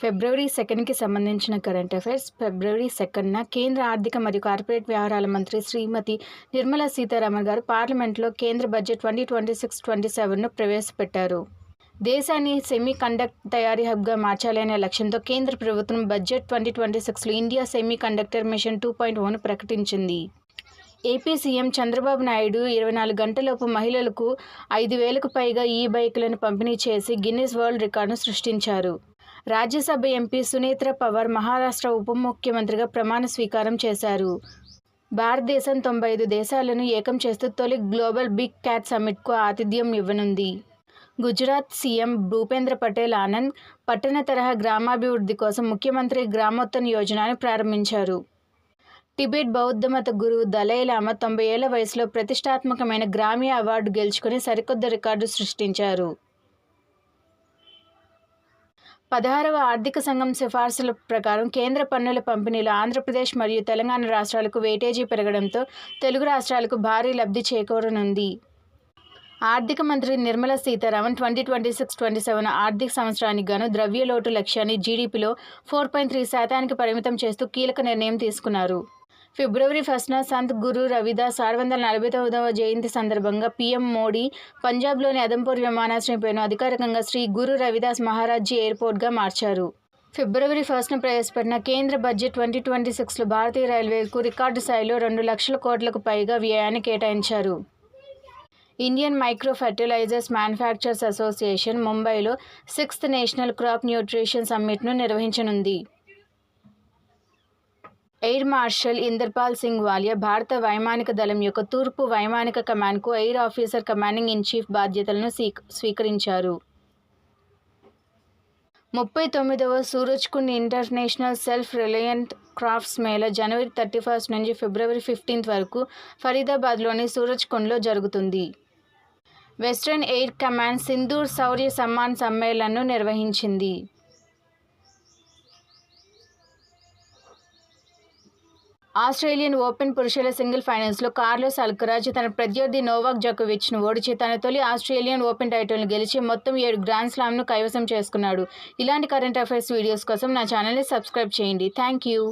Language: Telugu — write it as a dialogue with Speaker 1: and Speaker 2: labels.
Speaker 1: ఫిబ్రవరి 2కి సంబంధించిన కరెంట్ అఫైర్స్. ఫిబ్రవరి 2న కేంద్ర ఆర్థిక మరియు కార్పొరేట్ వ్యవహారాల మంత్రి శ్రీమతి నిర్మలా సీతారామన్ గారు పార్లమెంట్లో కేంద్ర బడ్జెట్ 2026-27ను ప్రవేశపెట్టారు. దేశాన్ని సెమీ కండక్టర్ తయారీ హబ్గా మార్చాలనే లక్ష్యంతో కేంద్ర ప్రభుత్వం బడ్జెట్ 2026లో ఇండియా సెమీ కండక్టర్ మిషన్ 2.0ను ప్రకటించింది. ఏపీ సీఎం చంద్రబాబు నాయుడు 24 గంటలలోపు మహిళలకు 5,000కు పైగా ఈ-బైకులను పంపిణీ చేసి గిన్నిస్ వరల్డ్ రికార్డును సృష్టించారు. రాజ్యసభ ఎంపీ సునేత్ర పవార్ మహారాష్ట్ర ఉప ముఖ్యమంత్రిగా ప్రమాణ స్వీకారం చేశారు. భారతదేశం 95 దేశాలను ఏకం చేస్తూ తొలి గ్లోబల్ బిగ్ క్యాట్ సమ్మిట్కు ఆతిథ్యం ఇవ్వనుంది. గుజరాత్ సీఎం భూపేంద్ర పటేల్ ఆనంద్ పట్టణ తరహా గ్రామాభివృద్ధి కోసం ముఖ్యమంత్రి గ్రామోత్తన్ యోజనను ప్రారంభించారు. టిబెట్ బౌద్ధ మత గురువు దలైలామా 90 ఏళ్ల వయసులో ప్రతిష్టాత్మకమైన గ్రామీ అవార్డు గెలుచుకుని సరికొత్త రికార్డు సృష్టించారు. 16వ ఆర్థిక సంఘం సిఫార్సుల ప్రకారం కేంద్ర పన్నుల పంపిణీలో ఆంధ్రప్రదేశ్ మరియు తెలంగాణ రాష్ట్రాలకు వెయిటేజీ పెరగడంతో తెలుగు రాష్ట్రాలకు భారీ లబ్ధి చేకూరనుంది. ఆర్థిక మంత్రి నిర్మలా సీతారామన్ 2026-27 ఆర్థిక సంవత్సరానికి గాను ద్రవ్యలోటు లక్ష్యాన్ని జీడీపీలో 4.3% పరిమితం చేస్తూ కీలక నిర్ణయం తీసుకున్నారు. ఫిబ్రవరి 1న సంత్ గురు రవిదాస్ 649వ జయంతి సందర్భంగా పీఎం మోడీ పంజాబ్లోని అదంపూర్ విమానాశ్రయం పేరును అధికారికంగా శ్రీ గురు రవిదాస్ మహారాజ్జీ ఎయిర్పోర్ట్గా మార్చారు. ఫిబ్రవరి 1న ప్రవేశపెట్టిన కేంద్ర బడ్జెట్ 2026లో భారతీయ రైల్వేలకు రికార్డు స్థాయిలో 2 లక్షల కోట్లకు పైగా వ్యయాన్ని కేటాయించారు. Indian micro fertilisers manufacturers association ముంబైలో 6th నేషనల్ క్రాప్ న్యూట్రిషన్ సమ్మిట్ను నిర్వహించనుంది. ఎయిర్ మార్షల్ ఇందర్పాల్ సింగ్ వాలియా భారత వైమానిక దళం యొక్క తూర్పు వైమానిక కమాండ్కు air officer commanding in chief బాధ్యతలను స్వీకరించారు. 39వ సూరజ్కుండ్ international self reliant crafts mela జనవరి 31 నుంచి ఫిబ్రవరి 15 వరకు ఫరీదాబాద్లోని సూరజ్కుండ్లో జరుగుతుంది. Western air command Sindoor Shaurya Samman సమ్మేళనంను నిర్వహించింది. ఆస్ట్రేలియన్ ఓపెన్ పురుషుల సింగిల్ ఫైనల్స్లో కార్లోస్ అల్కరాజ్ తన ప్రత్యర్థి నోవాక్ జోకోవిచ్ను ఓడించి తన తొలి ఆస్ట్రేలియన్ ఓపెన్ టైటిల్ను గెలిచి మొత్తం 7 గ్రాండ్ స్లామ్ను కైవసం చేసుకున్నాడు. ఇలాంటి కరెంట్ అఫైర్స్ వీడియోస్ కోసం నా ఛానల్ని సబ్స్క్రైబ్ చేయండి. Thank you.